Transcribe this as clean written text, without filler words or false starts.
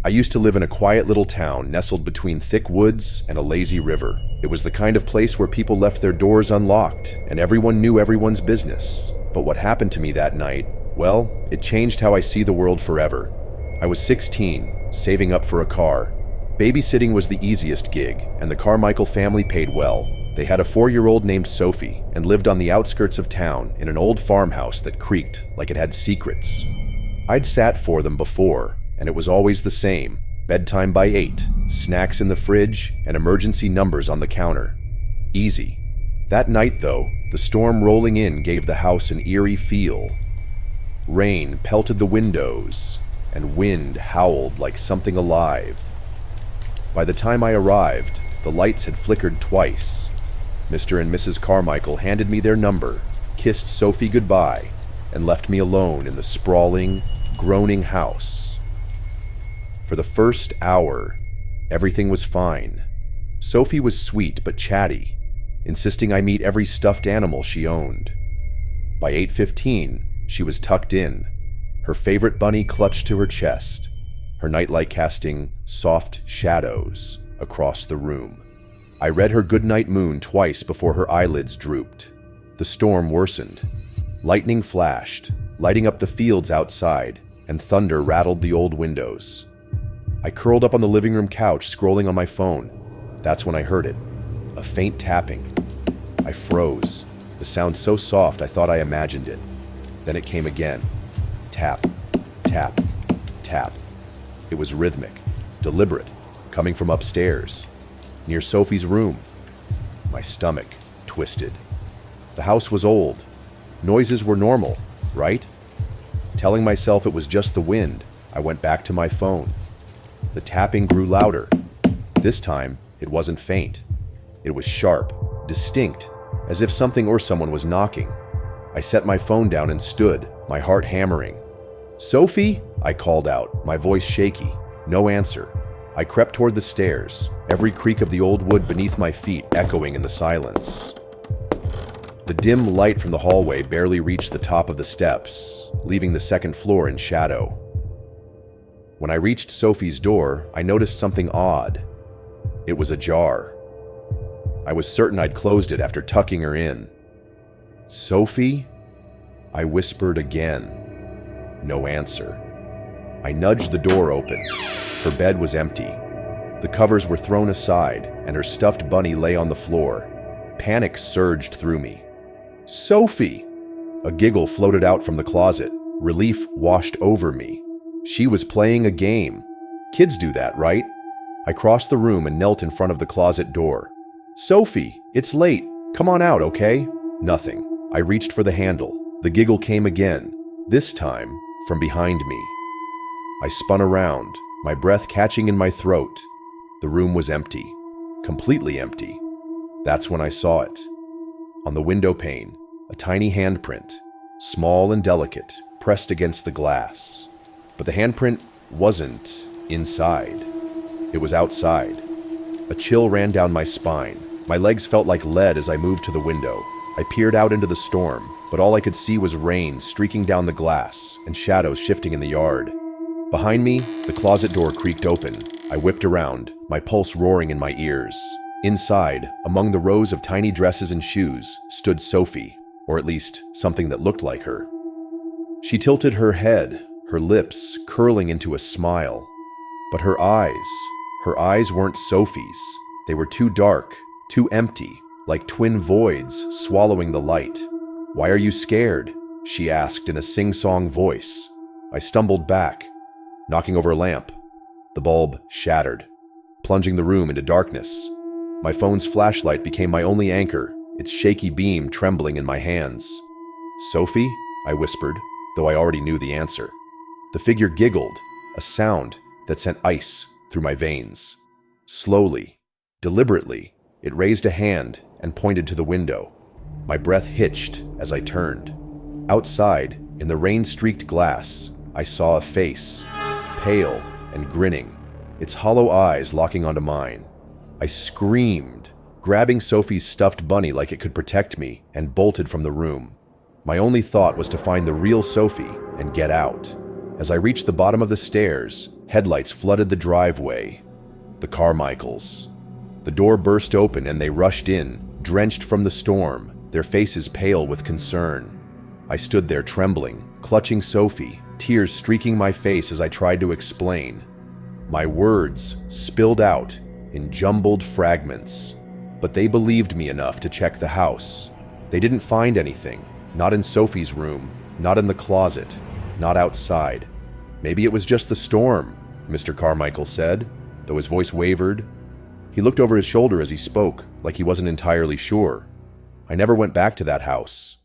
I used to live in a quiet little town nestled between thick woods and a lazy river. It was the kind of place where people left their doors unlocked and everyone knew everyone's business. But what happened to me that night, well, it changed how I see the world forever. I was 16, saving up for a car. Babysitting was the easiest gig, and the Carmichael family paid well. They had a 4-year-old named Sophie and lived on the outskirts of town in an old farmhouse that creaked like it had secrets. I'd sat for them before, and it was always the same. Bedtime by 8, snacks in the fridge, and emergency numbers on the counter. Easy. That night, though, the storm rolling in gave the house an eerie feel. Rain pelted the windows, and wind howled like something alive. By the time I arrived, the lights had flickered twice. Mr. and Mrs. Carmichael handed me their number, kissed Sophie goodbye, and left me alone in the sprawling, groaning house. For the first hour, everything was fine. Sophie was sweet but chatty, insisting I meet every stuffed animal she owned. By 8:15, she was tucked in, her favorite bunny clutched to her chest, her nightlight casting soft shadows across the room. I read her goodnight moon twice before her eyelids drooped. The storm worsened. Lightning flashed, lighting up the fields outside, and thunder rattled the old windows. I curled up on the living room couch, scrolling on my phone. That's when I heard it. A faint tapping. I froze. The sound so soft I thought I imagined it. Then it came again. Tap, tap, tap. It was rhythmic, deliberate, coming from upstairs, near Sophie's room. My stomach twisted. The house was old. Noises were normal, right? Telling myself it was just the wind, I went back to my phone. The tapping grew louder. This time, it wasn't faint. It was sharp, distinct, as if something or someone was knocking. I set my phone down and stood, my heart hammering. "Sophie?" I called out, my voice shaky. No answer. I crept toward the stairs, every creak of the old wood beneath my feet echoing in the silence. The dim light from the hallway barely reached the top of the steps, leaving the second floor in shadow. When I reached Sophie's door, I noticed something odd. It was ajar. I was certain I'd closed it after tucking her in. "Sophie?" I whispered again. No answer. I nudged the door open. Her bed was empty. The covers were thrown aside, and her stuffed bunny lay on the floor. Panic surged through me. "Sophie!" A giggle floated out from the closet. Relief washed over me. She was playing a game. Kids do that, right? I crossed the room and knelt in front of the closet door. "Sophie, it's late. Come on out, okay?" Nothing. I reached for the handle. The giggle came again, this time from behind me. I spun around, my breath catching in my throat. The room was empty, completely empty. That's when I saw it. On the window pane, a tiny handprint, small and delicate, pressed against the glass. But the handprint wasn't inside. It was outside. A chill ran down my spine. My legs felt like lead as I moved to the window. I peered out into the storm, but all I could see was rain streaking down the glass and shadows shifting in the yard. Behind me, the closet door creaked open. I whipped around, my pulse roaring in my ears. Inside, among the rows of tiny dresses and shoes, stood Sophie, or at least something that looked like her. She tilted her head, her lips curling into a smile. But her eyes weren't Sophie's. They were too dark, too empty, like twin voids swallowing the light. "Why are you scared?" she asked in a sing-song voice. I stumbled back, knocking over a lamp. The bulb shattered, plunging the room into darkness. My phone's flashlight became my only anchor, its shaky beam trembling in my hands. "Sophie?" I whispered, though I already knew the answer. The figure giggled, a sound that sent ice through my veins. Slowly, deliberately, it raised a hand and pointed to the window. My breath hitched as I turned. Outside, in the rain-streaked glass, I saw a face, pale and grinning, its hollow eyes locking onto mine. I screamed, grabbing Sophie's stuffed bunny like it could protect me, and bolted from the room. My only thought was to find the real Sophie and get out. As I reached the bottom of the stairs, headlights flooded the driveway. The Carmichaels. The door burst open and they rushed in, drenched from the storm, their faces pale with concern. I stood there trembling, clutching Sophie, tears streaking my face as I tried to explain. My words spilled out in jumbled fragments, but they believed me enough to check the house. They didn't find anything, not in Sophie's room, not in the closet, not outside. Maybe it was just the storm, Mr. Carmichael said, though his voice wavered. He looked over his shoulder as he spoke, like he wasn't entirely sure. I never went back to that house.